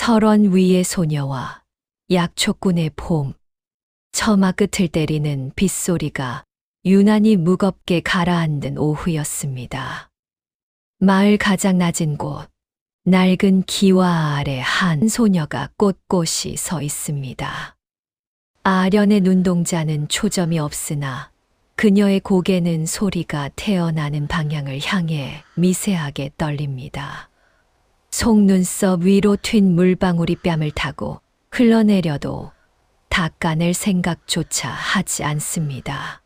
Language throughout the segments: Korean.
설원 위의 소녀와 약초꾼의 봄, 처마 끝을 때리는 빗소리가 유난히 무겁게 가라앉는 오후였습니다. 마을 가장 낮은 곳, 낡은 기와 아래 한 소녀가 꼿꼿이 서 있습니다. 아련의 눈동자는 초점이 없으나 그녀의 고개는 소리가 태어나는 방향을 향해 미세하게 떨립니다. 속눈썹 위로 튄 물방울이 뺨을 타고 흘러내려도 닦아낼 생각조차 하지 않습니다.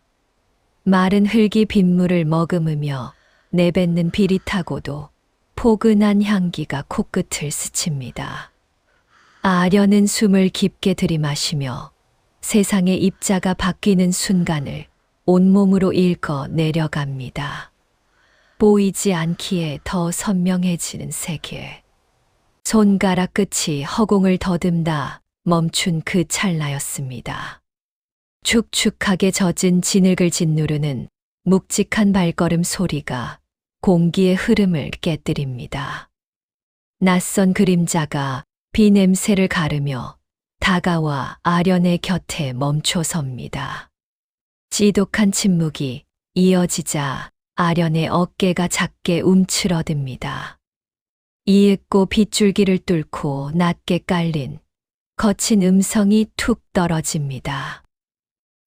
마른 흙이 빗물을 머금으며 내뱉는 비릿하고도 포근한 향기가 코끝을 스칩니다. 아련은 숨을 깊게 들이마시며 세상의 입자가 바뀌는 순간을 온몸으로 읽어 내려갑니다. 보이지 않기에 더 선명해지는 세계. 손가락 끝이 허공을 더듬다 멈춘 그 찰나였습니다. 축축하게 젖은 진흙을 짓누르는 묵직한 발걸음 소리가 공기의 흐름을 깨뜨립니다. 낯선 그림자가 비 냄새를 가르며 다가와 아련의 곁에 멈춰섭니다. 지독한 침묵이 이어지자 아련의 어깨가 작게 움츠러듭니다. 이윽고 빗줄기를 뚫고 낮게 깔린 거친 음성이 툭 떨어집니다.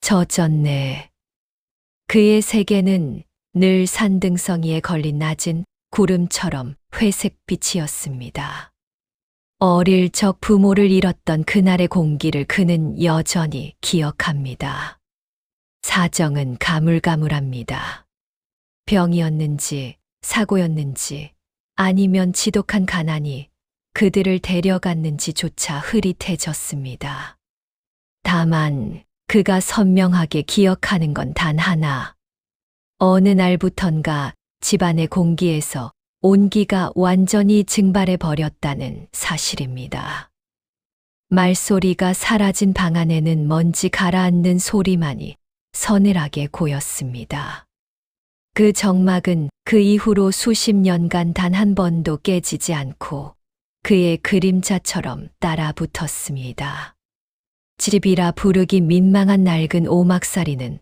젖었네. 그의 세계는 늘 산등성이에 걸린 낮은 구름처럼 회색빛이었습니다. 어릴 적 부모를 잃었던 그날의 공기를 그는 여전히 기억합니다. 사정은 가물가물합니다. 병이었는지 사고였는지 아니면 지독한 가난이 그들을 데려갔는지조차 흐릿해졌습니다. 다만 그가 선명하게 기억하는 건 단 하나. 어느 날부턴가 집안의 공기에서 온기가 완전히 증발해 버렸다는 사실입니다. 말소리가 사라진 방 안에는 먼지 가라앉는 소리만이 서늘하게 고였습니다. 그 정막은 그 이후로 수십 년간 단 한 번도 깨지지 않고 그의 그림자처럼 따라 붙었습니다. 집이라 부르기 민망한 낡은 오막살이는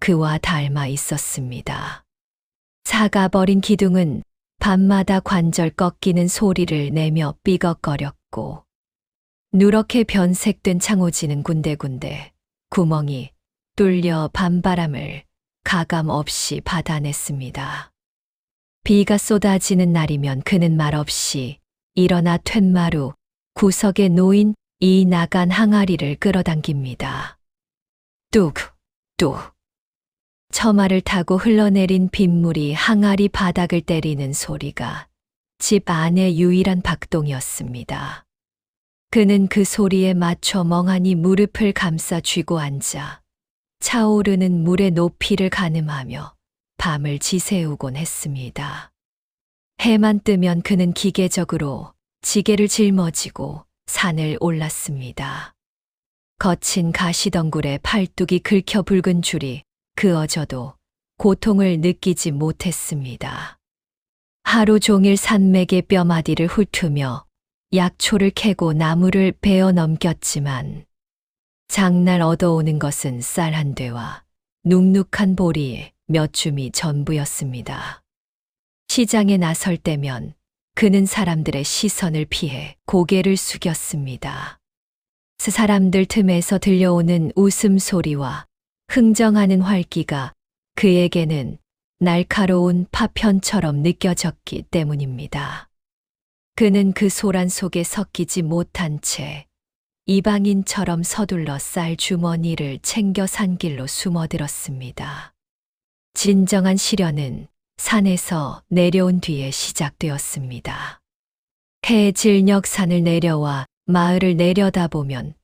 그와 닮아 있었습니다. 사가버린 기둥은 밤마다 관절 꺾이는 소리를 내며 삐걱거렸고 누렇게 변색된 창호지는 군데군데 구멍이 뚫려 밤바람을 가감 없이 받아냈습니다. 비가 쏟아지는 날이면 그는 말없이 일어나 툇마루 구석에 놓인 이 나간 항아리를 끌어당깁니다. 뚝, 뚝. 처마를 타고 흘러내린 빗물이 항아리 바닥을 때리는 소리가 집 안의 유일한 박동이었습니다. 그는 그 소리에 맞춰 멍하니 무릎을 감싸 쥐고 앉아 차오르는 물의 높이를 가늠하며 밤을 지새우곤 했습니다. 해만 뜨면 그는 기계적으로 지게를 짊어지고 산을 올랐습니다. 거친 가시덩굴에 팔뚝이 긁혀 붉은 줄이 그어져도 고통을 느끼지 못했습니다. 하루 종일 산맥의 뼈마디를 훑으며 약초를 캐고 나무를 베어 넘겼지만 장날 얻어오는 것은 쌀 한 대와 눅눅한 보리 몇 줌이 전부였습니다. 시장에 나설 때면 그는 사람들의 시선을 피해 고개를 숙였습니다. 사람들 틈에서 들려오는 웃음소리와 흥정하는 활기가 그에게는 날카로운 파편처럼 느껴졌기 때문입니다. 그는 그 소란 속에 섞이지 못한 채 이방인처럼 서둘러 쌀 주머니를 챙겨 산길로 숨어들었습니다. 진정한 시련은 산에서 내려온 뒤에 시작되었습니다. 해질녘 산을 내려와 마을을 내려다보면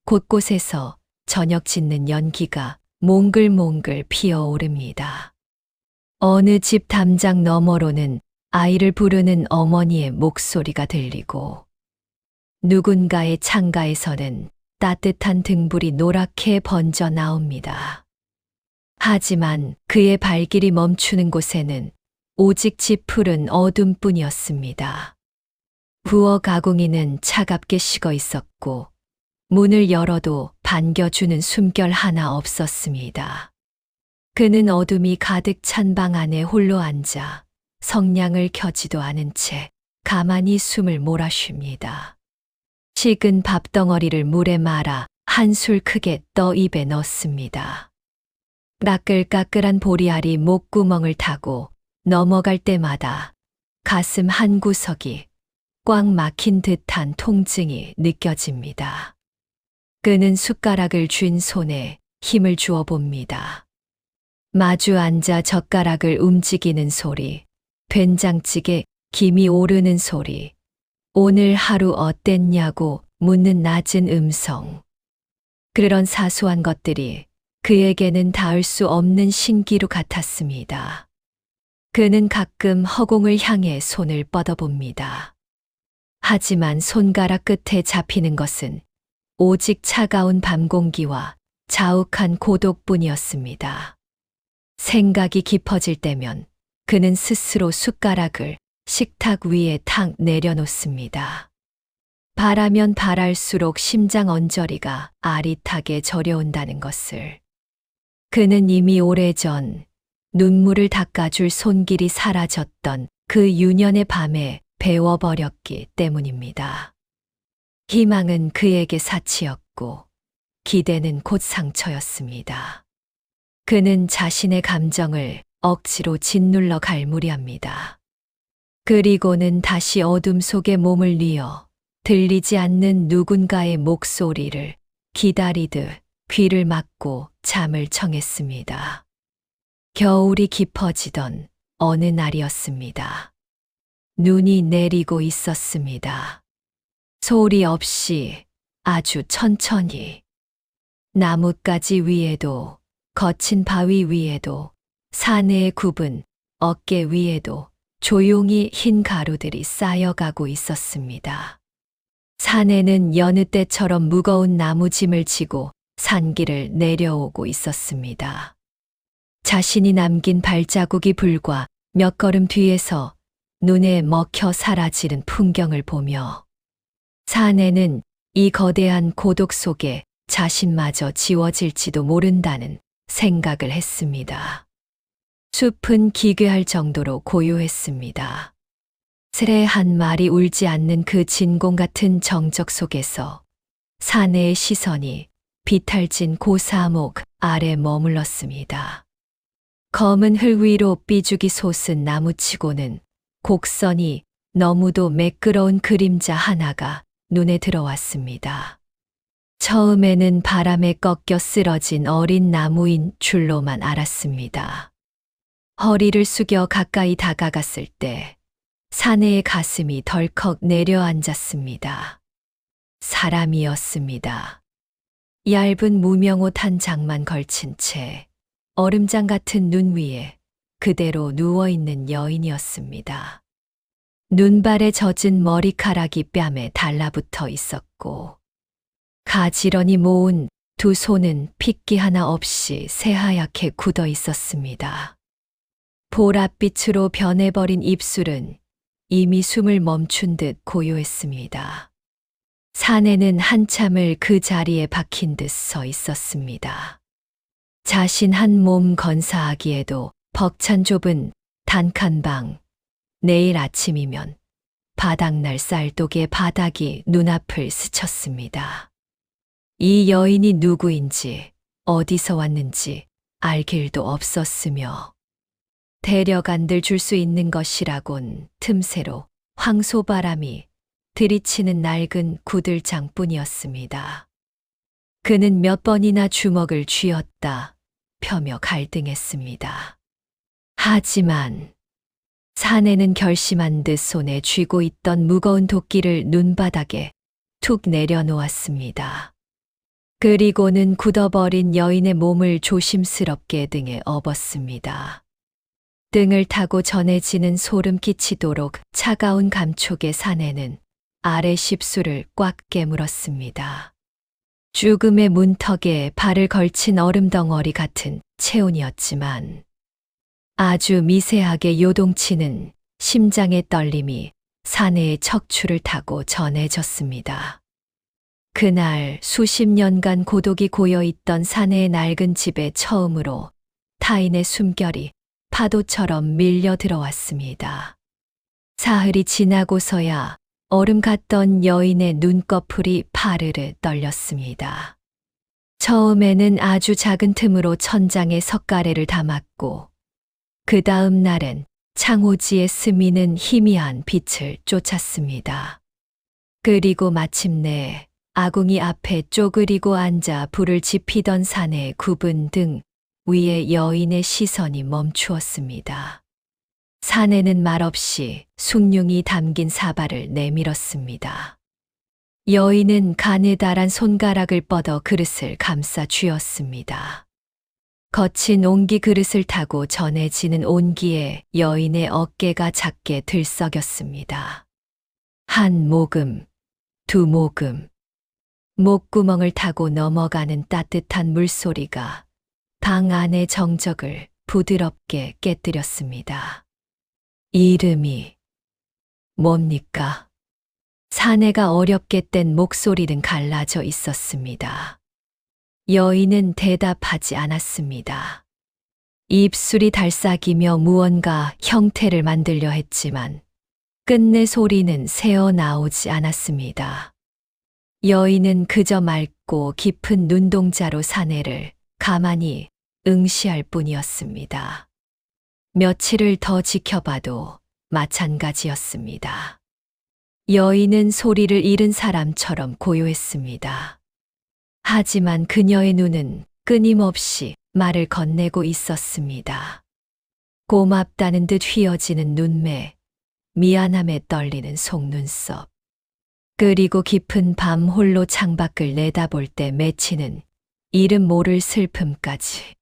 곳곳에서 저녁 짓는 연기가 몽글몽글 피어오릅니다. 어느 집 담장 너머로는 아이를 부르는 어머니의 목소리가 들리고 누군가의 창가에서는 따뜻한 등불이 노랗게 번져 나옵니다. 하지만 그의 발길이 멈추는 곳에는 오직 짙푸른 어둠뿐이었습니다. 부엌 가공이는 차갑게 식어 있었고 문을 열어도 반겨주는 숨결 하나 없었습니다. 그는 어둠이 가득 찬 방 안에 홀로 앉아 성냥을 켜지도 않은 채 가만히 숨을 몰아쉽니다. 식은 밥덩어리를 물에 말아 한술 크게 떠 입에 넣습니다. 까끌까끌한 보리알이 목구멍을 타고 넘어갈 때마다 가슴 한 구석이 꽉 막힌 듯한 통증이 느껴집니다. 그는 숟가락을 쥔 손에 힘을 주어 봅니다. 마주 앉아 젓가락을 움직이는 소리, 된장찌개 김이 오르는 소리, 오늘 하루 어땠냐고 묻는 낮은 음성. 그런 사소한 것들이 그에게는 닿을 수 없는 신기루 같았습니다. 그는 가끔 허공을 향해 손을 뻗어봅니다. 하지만 손가락 끝에 잡히는 것은 오직 차가운 밤 공기와 자욱한 고독뿐이었습니다. 생각이 깊어질 때면 그는 스스로 숟가락을 식탁 위에 탁 내려놓습니다. 바라면 바랄수록 심장 언저리가 아릿하게 저려온다는 것을. 그는 이미 오래전 눈물을 닦아줄 손길이 사라졌던 그 유년의 밤에 배워버렸기 때문입니다. 희망은 그에게 사치였고 기대는 곧 상처였습니다. 그는 자신의 감정을 억지로 짓눌러 갈무리합니다. 그리고는 다시 어둠 속에 몸을 뉘어 들리지 않는 누군가의 목소리를 기다리듯 귀를 막고 잠을 청했습니다. 겨울이 깊어지던 어느 날이었습니다. 눈이 내리고 있었습니다. 소리 없이 아주 천천히 나뭇가지 위에도 거친 바위 위에도 사내의 굽은 어깨 위에도 조용히 흰 가루들이 쌓여가고 있었습니다. 사내는 여느 때처럼 무거운 나무짐을 지고 산길을 내려오고 있었습니다. 자신이 남긴 발자국이 불과 몇 걸음 뒤에서 눈에 먹혀 사라지는 풍경을 보며 사내는 이 거대한 고독 속에 자신마저 지워질지도 모른다는 생각을 했습니다. 숲은 기괴할 정도로 고요했습니다. 새의 한 마리 울지 않는 그 진공 같은 정적 속에서 사내의 시선이 비탈진 고사목 아래 머물렀습니다. 검은 흙 위로 삐죽이 솟은 나무치고는 곡선이 너무도 매끄러운 그림자 하나가 눈에 들어왔습니다. 처음에는 바람에 꺾여 쓰러진 어린 나무인 줄로만 알았습니다. 허리를 숙여 가까이 다가갔을 때 사내의 가슴이 덜컥 내려앉았습니다. 사람이었습니다. 얇은 무명옷 한 장만 걸친 채 얼음장 같은 눈 위에 그대로 누워있는 여인이었습니다. 눈발에 젖은 머리카락이 뺨에 달라붙어 있었고 가지런히 모은 두 손은 핏기 하나 없이 새하얗게 굳어 있었습니다. 보랏빛으로 변해버린 입술은 이미 숨을 멈춘 듯 고요했습니다. 사내는 한참을 그 자리에 박힌 듯 서 있었습니다. 자신 한 몸 건사하기에도 벅찬 좁은 단칸 방, 내일 아침이면 바닥날 쌀독의 바닥이 눈앞을 스쳤습니다. 이 여인이 누구인지 어디서 왔는지 알 길도 없었으며 데려간들 줄 수 있는 것이라곤 틈새로 황소바람이 들이치는 낡은 구들장뿐이었습니다. 그는 몇 번이나 주먹을 쥐었다 펴며 갈등했습니다. 하지만 사내는 결심한 듯 손에 쥐고 있던 무거운 도끼를 눈바닥에 툭 내려놓았습니다. 그리고는 굳어버린 여인의 몸을 조심스럽게 등에 업었습니다. 등을 타고 전해지는 소름 끼치도록 차가운 감촉의 사내는 아래 십수를 꽉 깨물었습니다. 죽음의 문턱에 발을 걸친 얼음덩어리 같은 체온이었지만 아주 미세하게 요동치는 심장의 떨림이 사내의 척추를 타고 전해졌습니다. 그날 수십 년간 고독이 고여있던 사내의 낡은 집에 처음으로 타인의 숨결이 파도처럼 밀려 들어왔습니다. 사흘이 지나고서야 얼음 같던 여인의 눈꺼풀이 파르르 떨렸습니다. 처음에는 아주 작은 틈으로 천장에 석가래를 담았고, 그 다음 날엔 창호지에 스미는 희미한 빛을 쫓았습니다. 그리고 마침내 아궁이 앞에 쪼그리고 앉아 불을 지피던 사내의 굽은 등 위에 여인의 시선이 멈추었습니다. 사내는 말없이 숭늉이 담긴 사발을 내밀었습니다. 여인은 가느다란 손가락을 뻗어 그릇을 감싸 쥐었습니다. 거친 옹기 그릇을 타고 전해지는 온기에 여인의 어깨가 작게 들썩였습니다. 한 모금, 두 모금. 목구멍을 타고 넘어가는 따뜻한 물소리가 방 안의 정적을 부드럽게 깨뜨렸습니다. 이름이 뭡니까? 사내가 어렵게 뗀 목소리는 갈라져 있었습니다. 여인은 대답하지 않았습니다. 입술이 달싹이며 무언가 형태를 만들려 했지만 끝내 소리는 새어 나오지 않았습니다. 여인은 그저 맑고 깊은 눈동자로 사내를 가만히 응시할 뿐이었습니다. 며칠을 더 지켜봐도 마찬가지였습니다. 여인은 소리를 잃은 사람처럼 고요했습니다. 하지만 그녀의 눈은 끊임없이 말을 건네고 있었습니다. 고맙다는 듯 휘어지는 눈매, 미안함에 떨리는 속눈썹, 그리고 깊은 밤 홀로 창밖을 내다볼 때 맺히는 이름 모를 슬픔까지.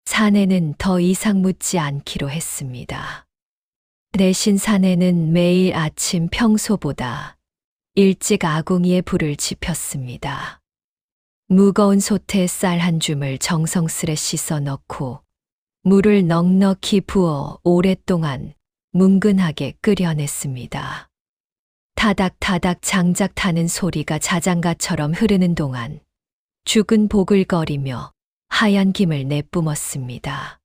사내는 더 이상 묻지 않기로 했습니다. 대신 사내는 매일 아침 평소보다 일찍 아궁이에 불을 지폈습니다. 무거운 솥에 쌀 한 줌을 정성스레 씻어 넣고 물을 넉넉히 부어 오랫동안 뭉근하게 끓여냈습니다. 타닥타닥 장작 타는 소리가 자장가처럼 흐르는 동안 죽은 보글거리며 하얀 김을 내뿜었습니다.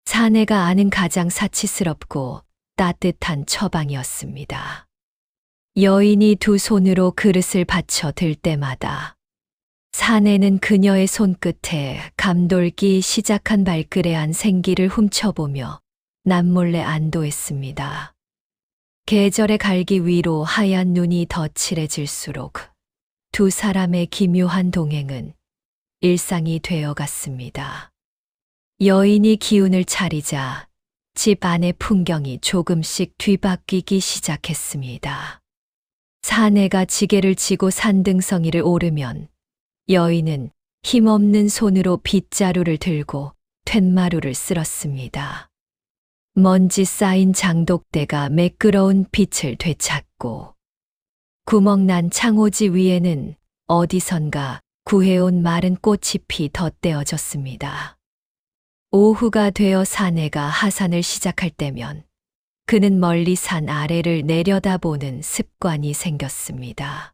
사내가 아는 가장 사치스럽고 따뜻한 처방이었습니다. 여인이 두 손으로 그릇을 받쳐 들 때마다 사내는 그녀의 손끝에 감돌기 시작한 발그레한 생기를 훔쳐보며 남몰래 안도했습니다. 계절의 갈기 위로 하얀 눈이 더 칠해질수록 두 사람의 기묘한 동행은 일상이 되어갔습니다. 여인이 기운을 차리자 집 안의 풍경이 조금씩 뒤바뀌기 시작했습니다. 사내가 지게를 지고 산등성이를 오르면 여인은 힘없는 손으로 빗자루를 들고 툇마루를 쓸었습니다. 먼지 쌓인 장독대가 매끄러운 빛을 되찾고 구멍난 창호지 위에는 어디선가 구해온 마른 꽃잎이 덧대어졌습니다. 오후가 되어 사내가 하산을 시작할 때면 그는 멀리 산 아래를 내려다보는 습관이 생겼습니다.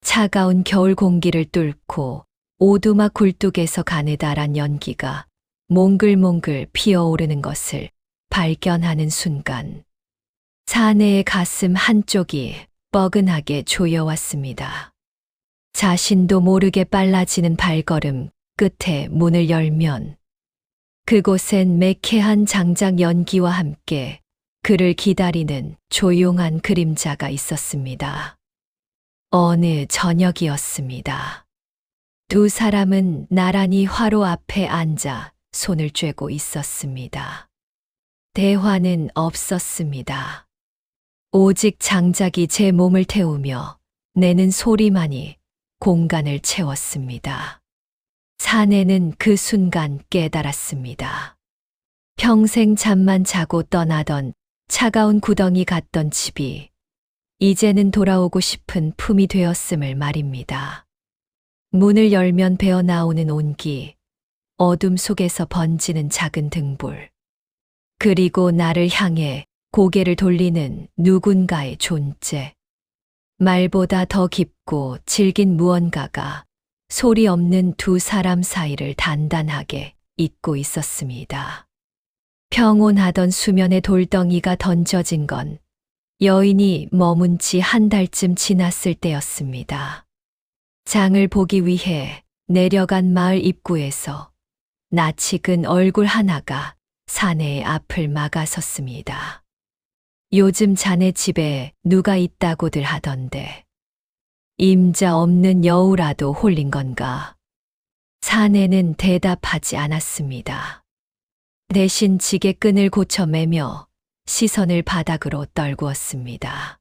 차가운 겨울 공기를 뚫고 오두막 굴뚝에서 가느다란 연기가 몽글몽글 피어오르는 것을 발견하는 순간 사내의 가슴 한쪽이 뻐근하게 조여왔습니다. 자신도 모르게 빨라지는 발걸음 끝에 문을 열면 그곳엔 매캐한 장작 연기와 함께 그를 기다리는 조용한 그림자가 있었습니다. 어느 저녁이었습니다. 두 사람은 나란히 화로 앞에 앉아 손을 쬐고 있었습니다. 대화는 없었습니다. 오직 장작이 제 몸을 태우며 내는 소리만이 공간을 채웠습니다. 사내는 그 순간 깨달았습니다. 평생 잠만 자고 떠나던 차가운 구덩이 같던 집이 이제는 돌아오고 싶은 품이 되었음을 말입니다. 문을 열면 배어나오는 온기, 어둠 속에서 번지는 작은 등불, 그리고 나를 향해 고개를 돌리는 누군가의 존재. 말보다 더 깊고 질긴 무언가가 소리 없는 두 사람 사이를 단단하게 잇고 있었습니다. 평온하던 수면의 돌덩이가 던져진 건 여인이 머문 지 한 달쯤 지났을 때였습니다. 장을 보기 위해 내려간 마을 입구에서 낯익은 얼굴 하나가 사내의 앞을 막아섰습니다. 요즘 자네 집에 누가 있다고들 하던데 임자 없는 여우라도 홀린 건가? 사내는 대답하지 않았습니다. 대신 지게끈을 고쳐 매며 시선을 바닥으로 떨구었습니다.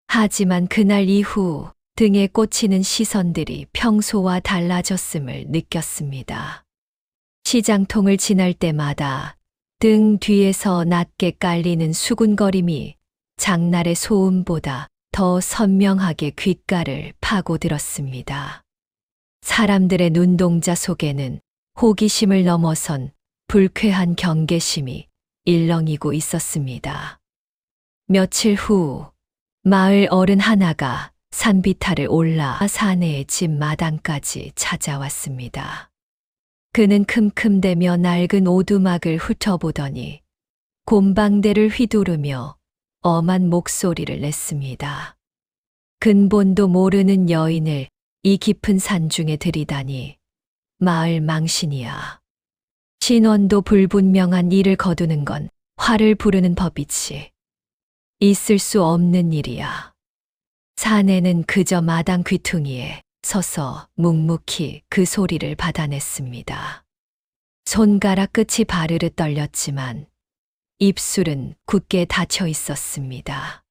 하지만 그날 이후 등에 꽂히는 시선들이 평소와 달라졌음을 느꼈습니다. 시장통을 지날 때마다 등 뒤에서 낮게 깔리는 수군거림이 장날의 소음보다 더 선명하게 귓가를 파고들었습니다. 사람들의 눈동자 속에는 호기심을 넘어선 불쾌한 경계심이 일렁이고 있었습니다. 며칠 후 마을 어른 하나가 산비탈을 올라 사내의 집 마당까지 찾아왔습니다. 그는 큼큼대며 낡은 오두막을 훑어보더니 곰방대를 휘두르며 엄한 목소리를 냈습니다. 근본도 모르는 여인을 이 깊은 산중에 들이다니 마을 망신이야. 신원도 불분명한 일을 거두는 건 화를 부르는 법이지. 있을 수 없는 일이야. 사내는 그저 마당 귀퉁이에 서서 묵묵히 그 소리를 받아냈습니다. 손가락 끝이 바르르 떨렸지만 입술은 굳게 닫혀 있었습니다.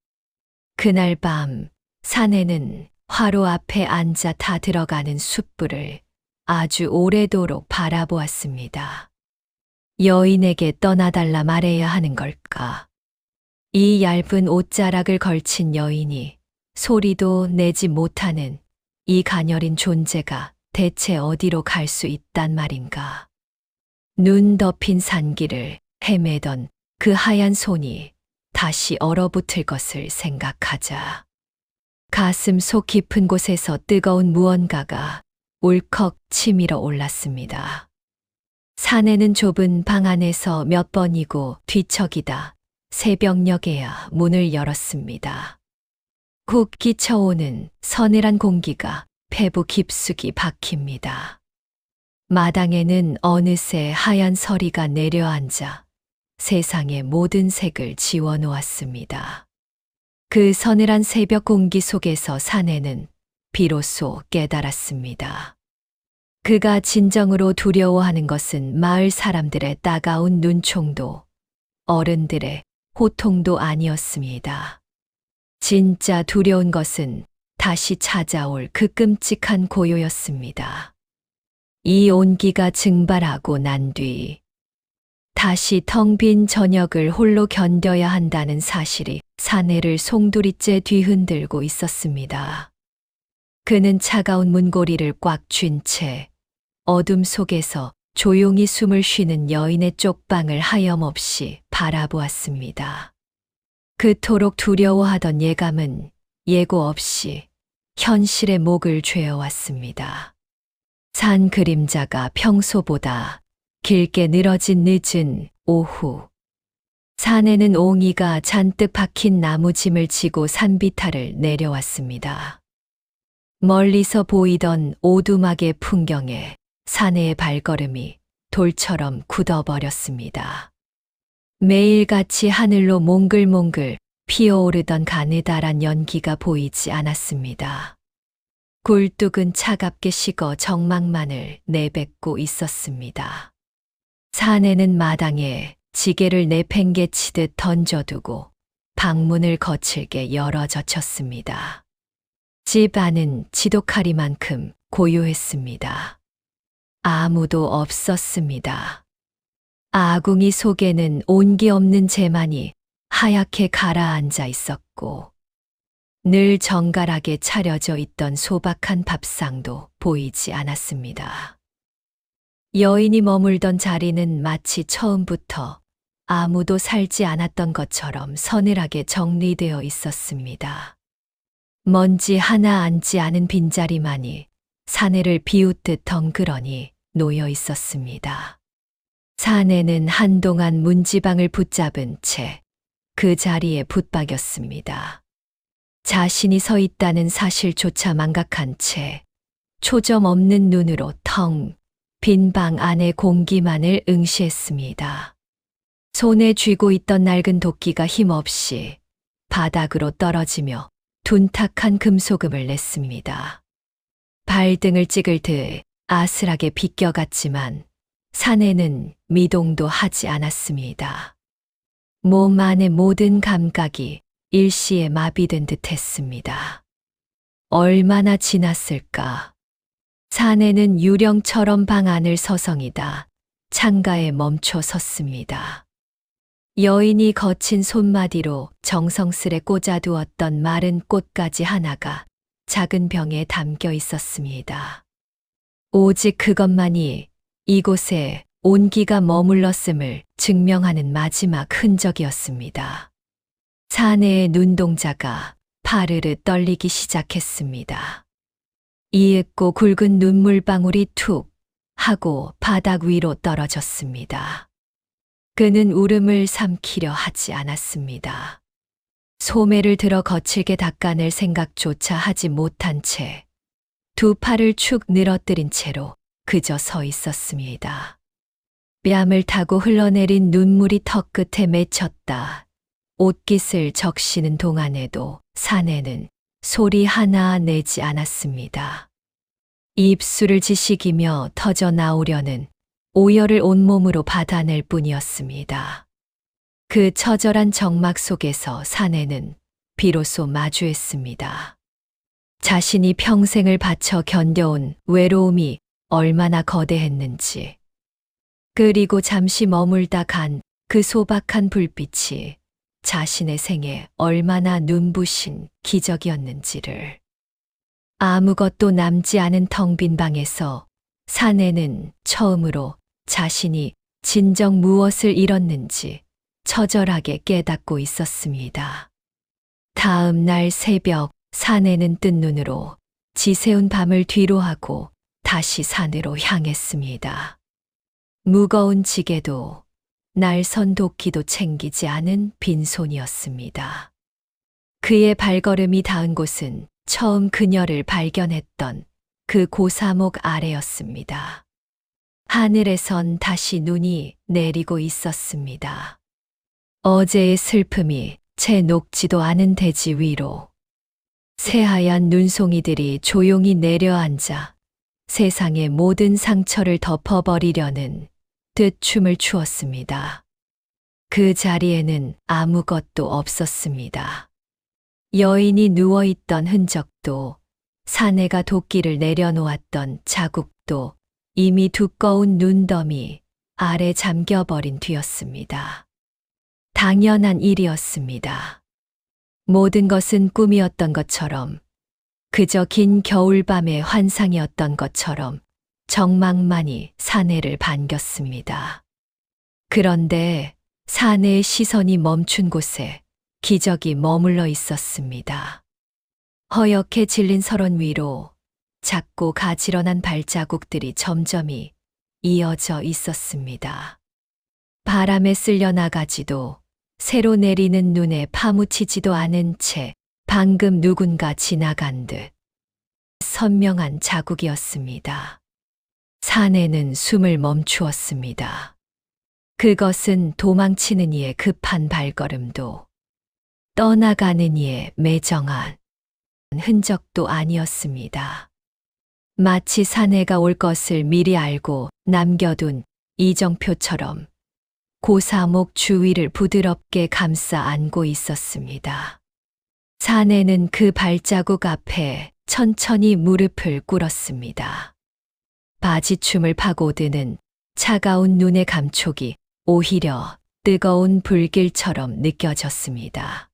그날 밤 사내는 화로 앞에 앉아 다 들어가는 숯불을 아주 오래도록 바라보았습니다. 여인에게 떠나달라 말해야 하는 걸까? 이 얇은 옷자락을 걸친 여인이 소리도 내지 못하는 이 가녀린 존재가 대체 어디로 갈 수 있단 말인가? 눈 덮인 산길을 헤매던 그 하얀 손이 다시 얼어붙을 것을 생각하자 가슴 속 깊은 곳에서 뜨거운 무언가가 울컥 치밀어 올랐습니다. 사내는 좁은 방 안에서 몇 번이고 뒤척이다 새벽녘에야 문을 열었습니다. 국 끼쳐오는 서늘한 공기가 폐부 깊숙이 박힙니다. 마당에는 어느새 하얀 서리가 내려앉아 세상의 모든 색을 지워놓았습니다. 그 서늘한 새벽 공기 속에서 사내는 비로소 깨달았습니다. 그가 진정으로 두려워하는 것은 마을 사람들의 따가운 눈총도 어른들의 호통도 아니었습니다. 진짜 두려운 것은 다시 찾아올 그 끔찍한 고요였습니다. 이 온기가 증발하고 난 뒤 다시 텅 빈 저녁을 홀로 견뎌야 한다는 사실이 사내를 송두리째 뒤흔들고 있었습니다. 그는 차가운 문고리를 꽉 쥔 채 어둠 속에서 조용히 숨을 쉬는 여인의 쪽방을 하염없이 바라보았습니다. 그토록 두려워하던 예감은 예고 없이 현실의 목을 죄어왔습니다. 산 그림자가 평소보다 길게 늘어진 늦은 오후. 산에는 옹이가 잔뜩 박힌 나무짐을 지고 산비탈을 내려왔습니다. 멀리서 보이던 오두막의 풍경에 사내의 발걸음이 돌처럼 굳어버렸습니다. 매일같이 하늘로 몽글몽글 피어오르던 가느다란 연기가 보이지 않았습니다. 굴뚝은 차갑게 식어 정막만을 내뱉고 있었습니다. 사내는 마당에 지게를 내팽개치듯 던져두고 방문을 거칠게 열어 젖혔습니다. 집 안은 지독하리만큼 고요했습니다. 아무도 없었습니다. 아궁이 속에는 온기 없는 재만이 하얗게 가라앉아 있었고 늘 정갈하게 차려져 있던 소박한 밥상도 보이지 않았습니다. 여인이 머물던 자리는 마치 처음부터 아무도 살지 않았던 것처럼 서늘하게 정리되어 있었습니다. 먼지 하나 앉지 않은 빈자리만이 사내를 비웃듯 덩그러니 놓여 있었습니다. 사내는 한동안 문지방을 붙잡은 채 그 자리에 붙박였습니다. 자신이 서 있다는 사실조차 망각한 채 초점 없는 눈으로 텅 빈 방 안의 공기만을 응시했습니다. 손에 쥐고 있던 낡은 도끼가 힘없이 바닥으로 떨어지며 둔탁한 금소금을 냈습니다. 발등을 찍을 듯 아슬하게 비껴갔지만 사내는 미동도 하지 않았습니다. 몸 안의 모든 감각이 일시에 마비된 듯 했습니다. 얼마나 지났을까? 사내는 유령처럼 방 안을 서성이다 창가에 멈춰 섰습니다. 여인이 거친 손마디로 정성스레 꽂아두었던 마른 꽃가지 하나가 작은 병에 담겨 있었습니다. 오직 그것만이 이곳에 온기가 머물렀음을 증명하는 마지막 흔적이었습니다. 사내의 눈동자가 파르르 떨리기 시작했습니다. 이윽고 굵은 눈물방울이 툭 하고 바닥 위로 떨어졌습니다. 그는 울음을 삼키려 하지 않았습니다. 소매를 들어 거칠게 닦아낼 생각조차 하지 못한 채 두 팔을 축 늘어뜨린 채로 그저 서 있었습니다. 뺨을 타고 흘러내린 눈물이 턱끝에 맺혔다. 옷깃을 적시는 동안에도 사내는 소리 하나 내지 않았습니다. 입술을 지식이며 터져 나오려는 오열을 온몸으로 받아낼 뿐이었습니다. 그 처절한 정막 속에서 사내는 비로소 마주했습니다. 자신이 평생을 바쳐 견뎌온 외로움이 얼마나 거대했는지, 그리고 잠시 머물다 간 그 소박한 불빛이 자신의 생에 얼마나 눈부신 기적이었는지를. 아무것도 남지 않은 텅 빈 방에서 사내는 처음으로 자신이 진정 무엇을 잃었는지 처절하게 깨닫고 있었습니다. 다음 날 새벽 사내는 뜬 눈으로 지새운 밤을 뒤로하고 다시 산으로 향했습니다. 무거운 지게도 날선 도끼도 챙기지 않은 빈손이었습니다. 그의 발걸음이 닿은 곳은 처음 그녀를 발견했던 그 고사목 아래였습니다. 하늘에선 다시 눈이 내리고 있었습니다. 어제의 슬픔이 채 녹지도 않은 대지 위로 새하얀 눈송이들이 조용히 내려앉아 세상의 모든 상처를 덮어버리려는 듯 춤을 추었습니다. 그 자리에는 아무것도 없었습니다. 여인이 누워있던 흔적도, 사내가 도끼를 내려놓았던 자국도 이미 두꺼운 눈더미 아래 잠겨버린 뒤였습니다. 당연한 일이었습니다. 모든 것은 꿈이었던 것처럼, 그저 긴 겨울밤의 환상이었던 것처럼 정막만이 사내를 반겼습니다. 그런데 사내의 시선이 멈춘 곳에 기적이 머물러 있었습니다. 허옇게 질린 설원 위로 작고 가지런한 발자국들이 점점이 이어져 있었습니다. 바람에 쓸려나가지도 새로 내리는 눈에 파묻히지도 않은 채 방금 누군가 지나간 듯 선명한 자국이었습니다. 사내는 숨을 멈추었습니다. 그것은 도망치는 이의 급한 발걸음도 떠나가는 이의 매정한 흔적도 아니었습니다. 마치 사내가 올 것을 미리 알고 남겨둔 이정표처럼 고사목 주위를 부드럽게 감싸 안고 있었습니다. 사내는 그 발자국 앞에 천천히 무릎을 꿇었습니다. 바지춤을 파고드는 차가운 눈의 감촉이 오히려 뜨거운 불길처럼 느껴졌습니다.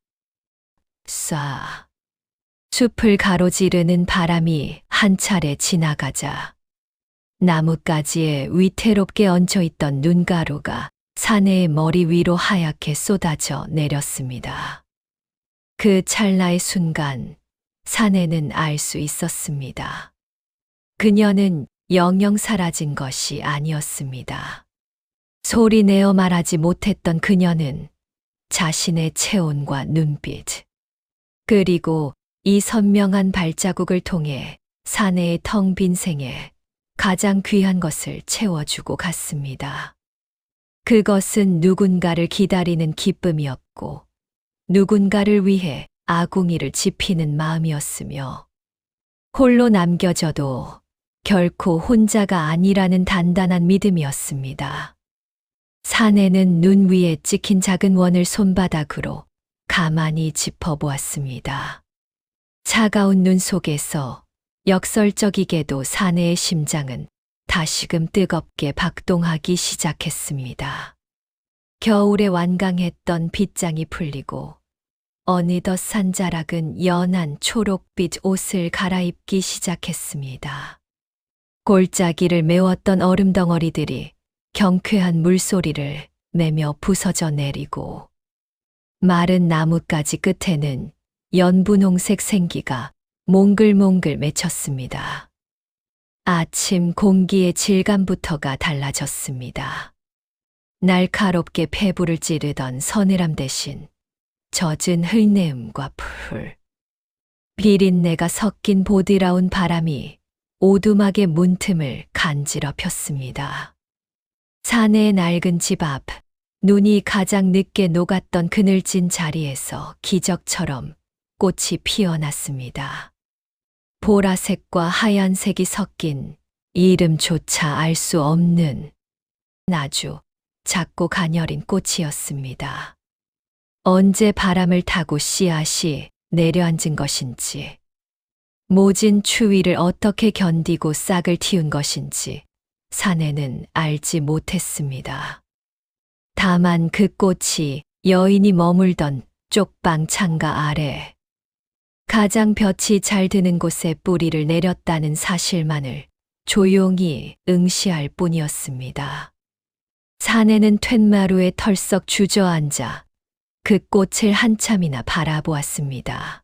쏴. 숲을 가로지르는 바람이 한 차례 지나가자 나뭇가지에 위태롭게 얹혀있던 눈가루가 사내의 머리 위로 하얗게 쏟아져 내렸습니다. 그 찰나의 순간 사내는 알 수 있었습니다. 그녀는 영영 사라진 것이 아니었습니다. 소리내어 말하지 못했던 그녀는 자신의 체온과 눈빛, 그리고 이 선명한 발자국을 통해 사내의 텅 빈 생에 가장 귀한 것을 채워주고 갔습니다. 그것은 누군가를 기다리는 기쁨이었고, 누군가를 위해 아궁이를 지피는 마음이었으며, 홀로 남겨져도 결코 혼자가 아니라는 단단한 믿음이었습니다. 사내는 눈 위에 찍힌 작은 원을 손바닥으로 가만히 짚어보았습니다. 차가운 눈 속에서 역설적이게도 사내의 심장은 다시금 뜨겁게 박동하기 시작했습니다. 겨울에 완강했던 빗장이 풀리고 어느덧 산자락은 연한 초록빛 옷을 갈아입기 시작했습니다. 골짜기를 메웠던 얼음 덩어리들이 경쾌한 물소리를 내며 부서져 내리고 마른 나뭇가지 끝에는 연분홍색 생기가 몽글몽글 맺혔습니다. 아침 공기의 질감부터가 달라졌습니다. 날카롭게 폐부를 찌르던 서늘함 대신 젖은 흘내음과 풀, 비린내가 섞인 보드라운 바람이 오두막의 문틈을 간지럽혔습니다. 사내의 낡은 집 앞, 눈이 가장 늦게 녹았던 그늘진 자리에서 기적처럼 꽃이 피어났습니다. 보라색과 하얀색이 섞인 이름조차 알 수 없는 아주 작고 가녀린 꽃이었습니다. 언제 바람을 타고 씨앗이 내려앉은 것인지, 모진 추위를 어떻게 견디고 싹을 틔운 것인지 사내는 알지 못했습니다. 다만 그 꽃이 여인이 머물던 쪽방 창가 아래 가장 볕이 잘 드는 곳에 뿌리를 내렸다는 사실만을 조용히 응시할 뿐이었습니다. 사내는 툇마루에 털썩 주저앉아 그 꽃을 한참이나 바라보았습니다.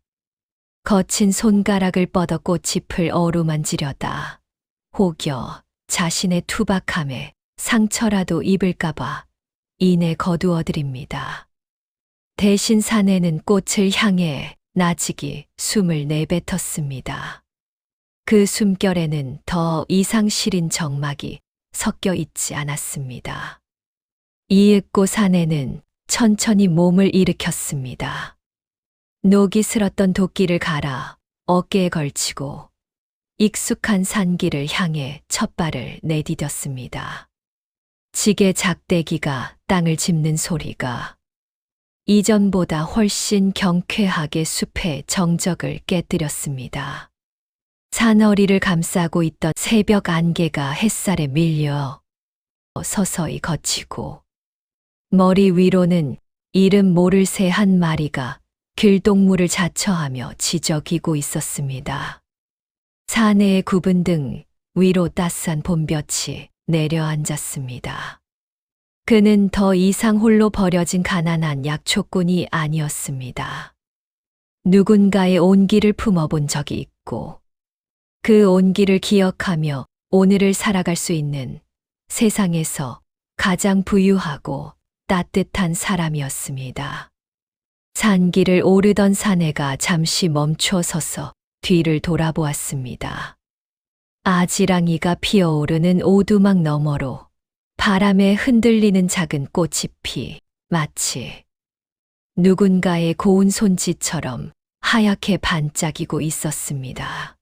거친 손가락을 뻗어 꽃잎을 어루만지려다 혹여 자신의 투박함에 상처라도 입을까봐 이내 거두어드립니다. 대신 사내는 꽃을 향해 나직이 숨을 내뱉었습니다. 그 숨결에는 더 이상 시린 적막이 섞여 있지 않았습니다. 이윽고 사내는 천천히 몸을 일으켰습니다. 녹이 슬었던 도끼를 갈아 어깨에 걸치고 익숙한 산길을 향해 첫 발을 내디뎠습니다. 지게 작대기가 땅을 짚는 소리가 이전보다 훨씬 경쾌하게 숲의 정적을 깨뜨렸습니다. 산허리를 감싸고 있던 새벽 안개가 햇살에 밀려 서서히 걷히고 머리 위로는 이름 모를 새 한 마리가 길동무를 자처하며 지저귀고 있었습니다. 사내의 굽은 등 위로 따스한 봄볕이 내려앉았습니다. 그는 더 이상 홀로 버려진 가난한 약초꾼이 아니었습니다. 누군가의 온기를 품어본 적이 있고 그 온기를 기억하며 오늘을 살아갈 수 있는 세상에서 가장 부유하고 따뜻한 사람이었습니다. 산길을 오르던 사내가 잠시 멈춰 서서 뒤를 돌아보았습니다. 아지랑이가 피어오르는 오두막 너머로 바람에 흔들리는 작은 꽃잎이 마치 누군가의 고운 손짓처럼 하얗게 반짝이고 있었습니다.